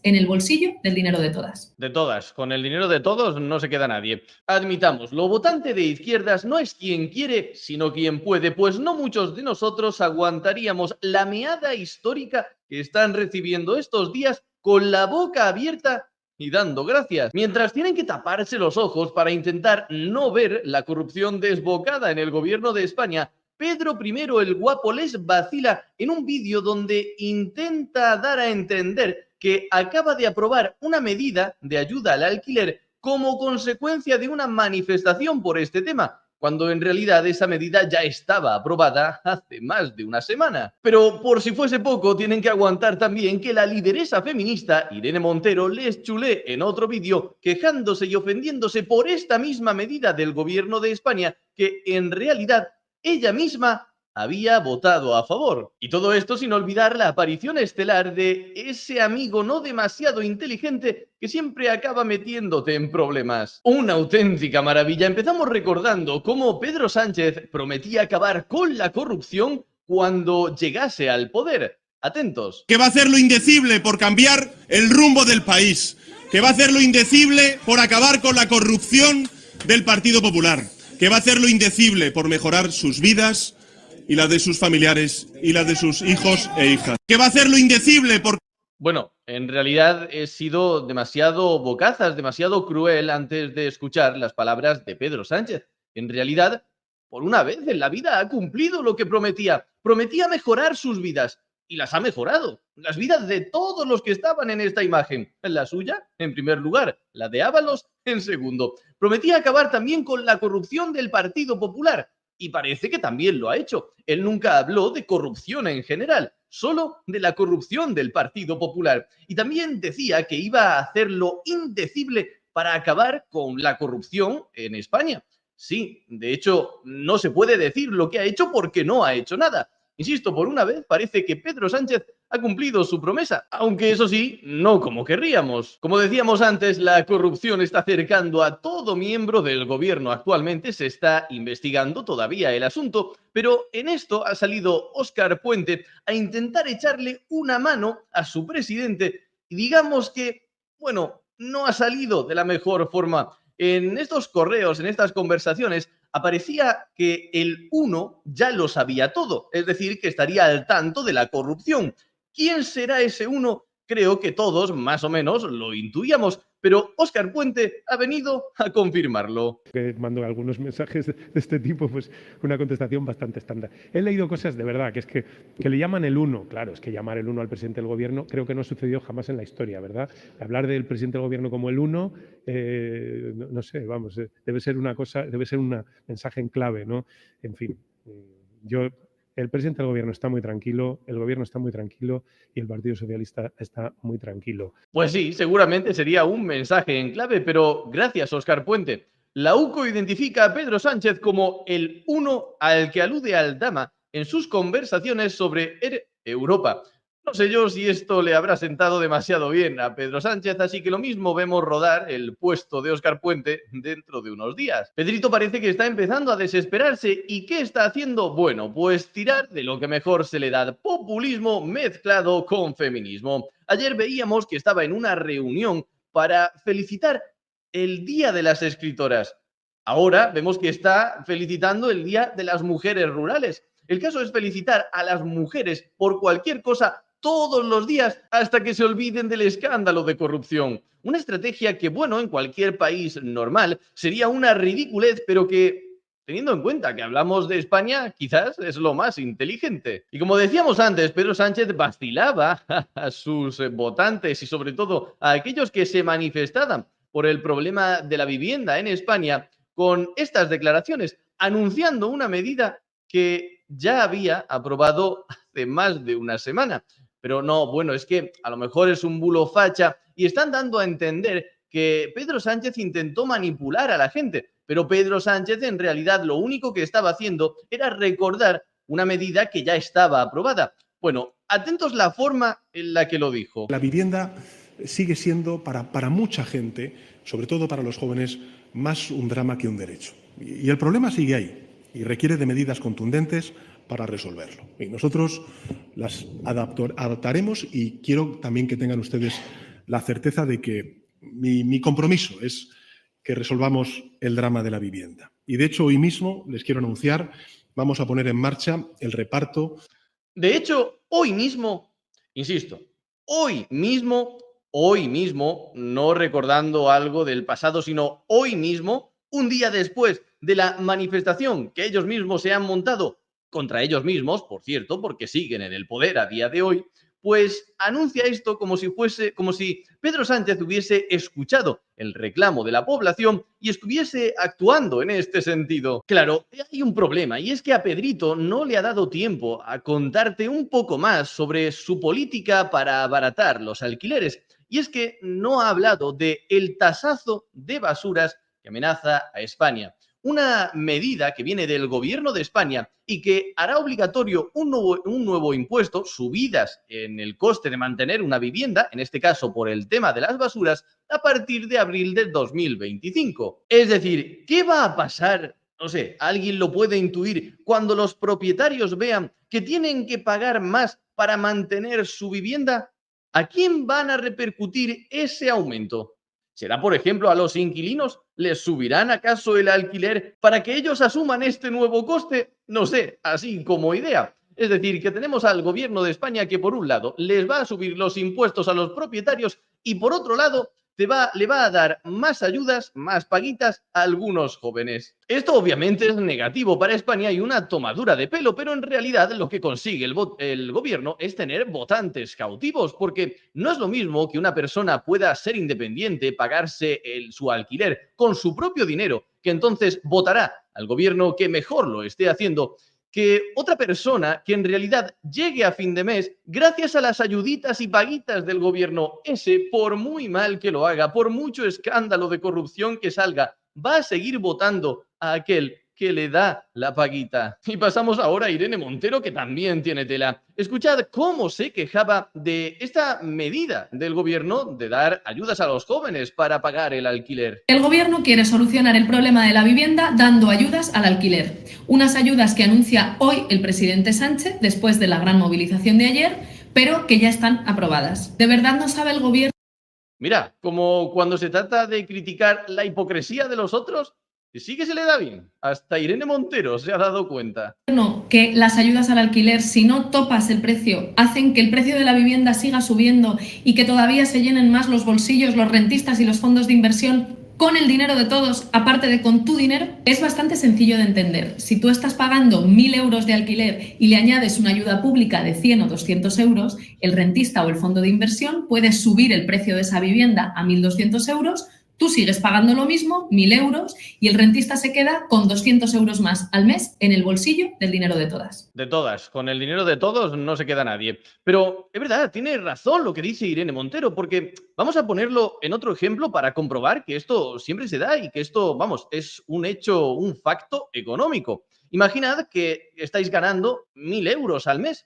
en el bolsillo del dinero de todas. De todas. Con el dinero de todos no se queda nadie. Admitamos, lo votante de izquierdas no es quien quiere, sino quien puede, pues no muchos de nosotros aguantaríamos la meada histórica que están recibiendo estos días con la boca abierta y dando gracias, mientras tienen que taparse los ojos para intentar no ver la corrupción desbocada en el gobierno de España. Pedro I el Guapo les vacila en un vídeo donde intenta dar a entender que acaba de aprobar una medida de ayuda al alquiler como consecuencia de una manifestación por este tema, cuando en realidad esa medida ya estaba aprobada hace más de una semana. Pero por si fuese poco, tienen que aguantar también que la lideresa feminista Irene Montero les chulé en otro vídeo quejándose y ofendiéndose por esta misma medida del gobierno de España que en realidad ella misma había votado a favor. Y todo esto sin olvidar la aparición estelar de ese amigo no demasiado inteligente que siempre acaba metiéndote en problemas. Una auténtica maravilla. Empezamos recordando cómo Pedro Sánchez prometía acabar con la corrupción cuando llegase al poder. Atentos. Que va a hacer lo indecible por cambiar el rumbo del país. Que va a hacer lo indecible por acabar con la corrupción del Partido Popular. Que va a hacer lo indecible por mejorar sus vidas y la de sus familiares y la de sus hijos e hijas. Que va a hacer lo indecible por... Bueno, en realidad he sido demasiado bocazas, demasiado cruel antes de escuchar las palabras de Pedro Sánchez. En realidad, por una vez en la vida ha cumplido lo que prometía. Prometía mejorar sus vidas y las ha mejorado. Las vidas de todos los que estaban en esta imagen. La suya, en primer lugar, la de Ábalos, en segundo. Prometía acabar también con la corrupción del Partido Popular. Y parece que también lo ha hecho. Él nunca habló de corrupción en general, solo de la corrupción del Partido Popular. Y también decía que iba a hacer lo indecible para acabar con la corrupción en España. Sí, de hecho, no se puede decir lo que ha hecho porque no ha hecho nada. Insisto, por una vez parece que Pedro Sánchez ha cumplido su promesa, aunque eso sí, no como querríamos. Como decíamos antes, la corrupción está acercando a todo miembro del gobierno. Actualmente se está investigando todavía el asunto, pero en esto ha salido Óscar Puente a intentar echarle una mano a su presidente y digamos que, bueno, no ha salido de la mejor forma. En estos correos, en estas conversaciones, aparecía que el uno ya lo sabía todo, es decir, que estaría al tanto de la corrupción. ¿Quién será ese uno? Creo que todos más o menos lo intuíamos, pero Óscar Puente ha venido a confirmarlo. Que mando algunos mensajes de este tipo, pues una contestación bastante estándar. He leído cosas de verdad, que es que le llaman el uno. Claro, es que llamar el uno al presidente del gobierno creo que no ha sucedido jamás en la historia, ¿verdad? Hablar del presidente del gobierno como el uno, no sé, vamos, debe ser una cosa, debe ser un mensaje en clave, ¿no? En fin, el presidente del gobierno está muy tranquilo, el gobierno está muy tranquilo y el Partido Socialista está muy tranquilo. Pues sí, seguramente sería un mensaje en clave, pero gracias, Óscar Puente. La UCO identifica a Pedro Sánchez como el uno al que alude Aldama en sus conversaciones sobre Europa. No sé yo si esto le habrá sentado demasiado bien a Pedro Sánchez, así que lo mismo vemos rodar el puesto de Óscar Puente dentro de unos días. Pedrito parece que está empezando a desesperarse. ¿Y qué está haciendo? Bueno, pues tirar de lo que mejor se le da: populismo mezclado con feminismo. Ayer veíamos que estaba en una reunión para felicitar el Día de las Escritoras. Ahora vemos que está felicitando el Día de las Mujeres Rurales. El caso es felicitar a las mujeres por cualquier cosa todos los días hasta que se olviden del escándalo de corrupción. Una estrategia que, bueno, en cualquier país normal sería una ridiculez, pero que, teniendo en cuenta que hablamos de España, quizás es lo más inteligente. Y como decíamos antes, Pedro Sánchez vacilaba a sus votantes y sobre todo a aquellos que se manifestaban por el problema de la vivienda en España con estas declaraciones, anunciando una medida que ya había aprobado hace más de una semana. Pero no, bueno, es que a lo mejor es un bulo facha y están dando a entender que Pedro Sánchez intentó manipular a la gente, pero Pedro Sánchez en realidad lo único que estaba haciendo era recordar una medida que ya estaba aprobada. Bueno, atentos la forma en la que lo dijo. La vivienda sigue siendo para mucha gente, sobre todo para los jóvenes, más un drama que un derecho. Y el problema sigue ahí y requiere de medidas contundentes para resolverlo. Y nosotros las adaptaremos y quiero también que tengan ustedes la certeza de que mi compromiso es que resolvamos el drama de la vivienda. Y de hecho, hoy mismo les quiero anunciar, vamos a poner en marcha el reparto. De hecho, hoy mismo, insisto, hoy mismo, no recordando algo del pasado, sino hoy mismo, un día después de la manifestación que ellos mismos se han montado contra ellos mismos, por cierto, porque siguen en el poder a día de hoy, pues anuncia esto como si Pedro Sánchez hubiese escuchado el reclamo de la población y estuviese actuando en este sentido. Claro, hay un problema, y es que a Pedrito no le ha dado tiempo a contarte un poco más sobre su política para abaratar los alquileres. Y es que no ha hablado de el tasazo de basuras que amenaza a España. Una medida que viene del gobierno de España y que hará obligatorio un nuevo impuesto, subidas en el coste de mantener una vivienda, en este caso por el tema de las basuras, a partir de abril del 2025. Es decir, ¿qué va a pasar? No sé, ¿alguien lo puede intuir cuando los propietarios vean que tienen que pagar más para mantener su vivienda? ¿A quién van a repercutir ese aumento? ¿Será, por ejemplo, a los inquilinos? ¿Les subirán acaso el alquiler para que ellos asuman este nuevo coste? No sé, así como idea. Es decir, que tenemos al gobierno de España que, por un lado, les va a subir los impuestos a los propietarios y, por otro lado, le va a dar más ayudas, más paguitas a algunos jóvenes. Esto obviamente es negativo para España y una tomadura de pelo, pero en realidad lo que consigue el gobierno es tener votantes cautivos, porque no es lo mismo que una persona pueda ser independiente, pagarse su alquiler con su propio dinero, que entonces votará al gobierno que mejor lo esté haciendo, que otra persona que en realidad llegue a fin de mes gracias a las ayuditas y paguitas del gobierno. Ese, por muy mal que lo haga, por mucho escándalo de corrupción que salga, va a seguir votando a aquel que le da la paguita. Y pasamos ahora a Irene Montero, que también tiene tela. Escuchad cómo se quejaba de esta medida del gobierno de dar ayudas a los jóvenes para pagar el alquiler. El gobierno quiere solucionar el problema de la vivienda dando ayudas al alquiler. Unas ayudas que anuncia hoy el presidente Sánchez después de la gran movilización de ayer, pero que ya están aprobadas. ¿De verdad no sabe el gobierno? Mira, como cuando se trata de criticar la hipocresía de los otros, sí que se le da bien. Hasta Irene Montero se ha dado cuenta. Que las ayudas al alquiler, si no topas el precio, hacen que el precio de la vivienda siga subiendo y que todavía se llenen más los bolsillos, los rentistas y los fondos de inversión con el dinero de todos, aparte de con tu dinero. Es bastante sencillo de entender. Si tú estás pagando 1.000 euros de alquiler y le añades una ayuda pública de 100 o 200 euros, el rentista o el fondo de inversión puede subir el precio de esa vivienda a 1.200 euros. Tú sigues pagando lo mismo, 1.000 euros, y el rentista se queda con 200 euros más al mes en el bolsillo del dinero de todas. De todas. Con el dinero de todos no se queda nadie. Pero es verdad, tiene razón lo que dice Irene Montero, porque vamos a ponerlo en otro ejemplo para comprobar que esto siempre se da y que esto, vamos, es un hecho, un facto económico. Imaginad que estáis ganando 1.000 euros al mes.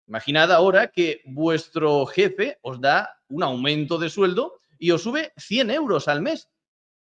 Imaginad ahora que vuestro jefe os da un aumento de sueldo y os sube 100 euros al mes.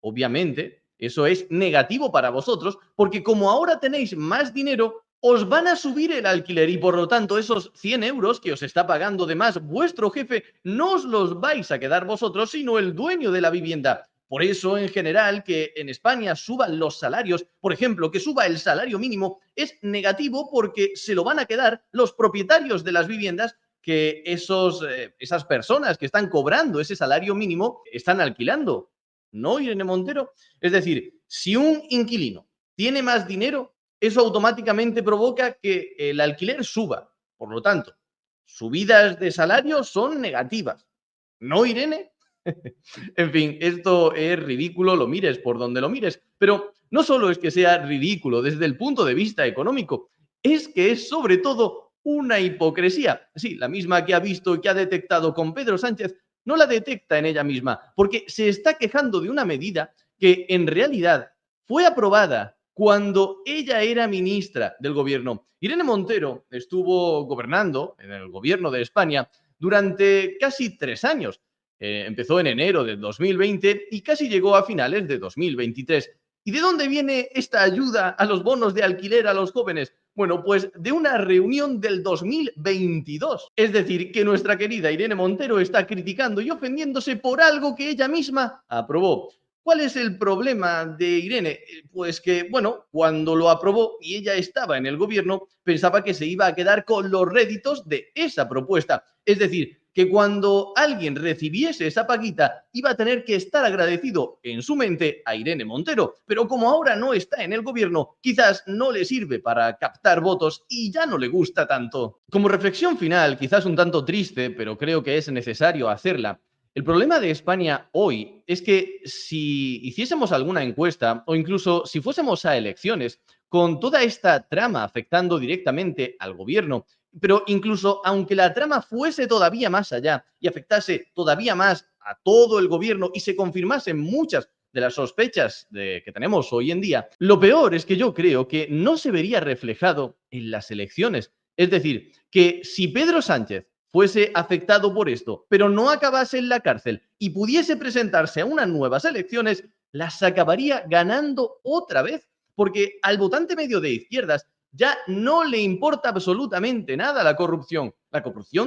Obviamente, eso es negativo para vosotros, porque como ahora tenéis más dinero, os van a subir el alquiler y por lo tanto esos 100 euros que os está pagando de más vuestro jefe no os los vais a quedar vosotros, sino el dueño de la vivienda. Por eso, en general, que en España suban los salarios, por ejemplo, que suba el salario mínimo, es negativo porque se lo van a quedar los propietarios de las viviendas que esas personas que están cobrando ese salario mínimo están alquilando. ¿No, Irene Montero? Es decir, si un inquilino tiene más dinero, eso automáticamente provoca que el alquiler suba. Por lo tanto, subidas de salario son negativas. ¿No, Irene? En fin, esto es ridículo, lo mires por donde lo mires. Pero no solo es que sea ridículo desde el punto de vista económico, es que es sobre todo una hipocresía. Sí, la misma que ha visto y que ha detectado con Pedro Sánchez, no la detecta en ella misma, porque se está quejando de una medida que en realidad fue aprobada cuando ella era ministra del gobierno. Irene Montero estuvo gobernando en el gobierno de España durante casi 3 años. Empezó en enero de 2020 y casi llegó a finales de 2023. ¿Y de dónde viene esta ayuda a los bonos de alquiler a los jóvenes? Bueno, pues de una reunión del 2022. Es decir, que nuestra querida Irene Montero está criticando y ofendiéndose por algo que ella misma aprobó. ¿Cuál es el problema de Irene? Pues que, bueno, cuando lo aprobó y ella estaba en el gobierno, pensaba que se iba a quedar con los réditos de esa propuesta. Es decir, que cuando alguien recibiese esa paguita iba a tener que estar agradecido en su mente a Irene Montero, pero como ahora no está en el gobierno, quizás no le sirve para captar votos y ya no le gusta tanto. Como reflexión final, quizás un tanto triste, pero creo que es necesario hacerla. El problema de España hoy es que si hiciésemos alguna encuesta o incluso si fuésemos a elecciones con toda esta trama afectando directamente al gobierno, pero incluso aunque la trama fuese todavía más allá y afectase todavía más a todo el gobierno y se confirmasen muchas de las sospechas que tenemos hoy en día, lo peor es que yo creo que no se vería reflejado en las elecciones. Es decir, que si Pedro Sánchez fuese afectado por esto, pero no acabase en la cárcel y pudiese presentarse a unas nuevas elecciones, las acabaría ganando otra vez, porque al votante medio de izquierdas ya no le importa absolutamente nada la corrupción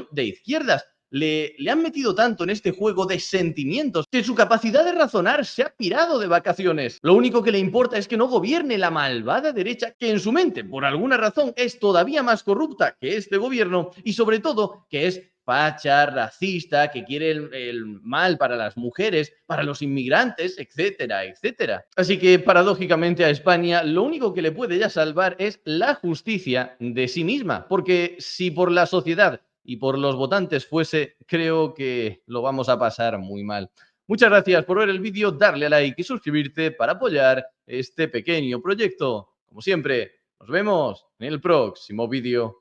de izquierdas. Le han metido tanto en este juego de sentimientos que su capacidad de razonar se ha pirado de vacaciones. Lo único que le importa es que no gobierne la malvada derecha que en su mente, por alguna razón, es todavía más corrupta que este gobierno y sobre todo que es facha, racista, que quiere el mal para las mujeres, para los inmigrantes, etcétera, etcétera. Así que, paradójicamente, a España lo único que le puede ya salvar es la justicia de sí misma, porque si por la sociedad y por los votantes fuese, creo que lo vamos a pasar muy mal. Muchas gracias por ver el vídeo, darle a like y suscribirte para apoyar este pequeño proyecto. Como siempre, nos vemos en el próximo vídeo.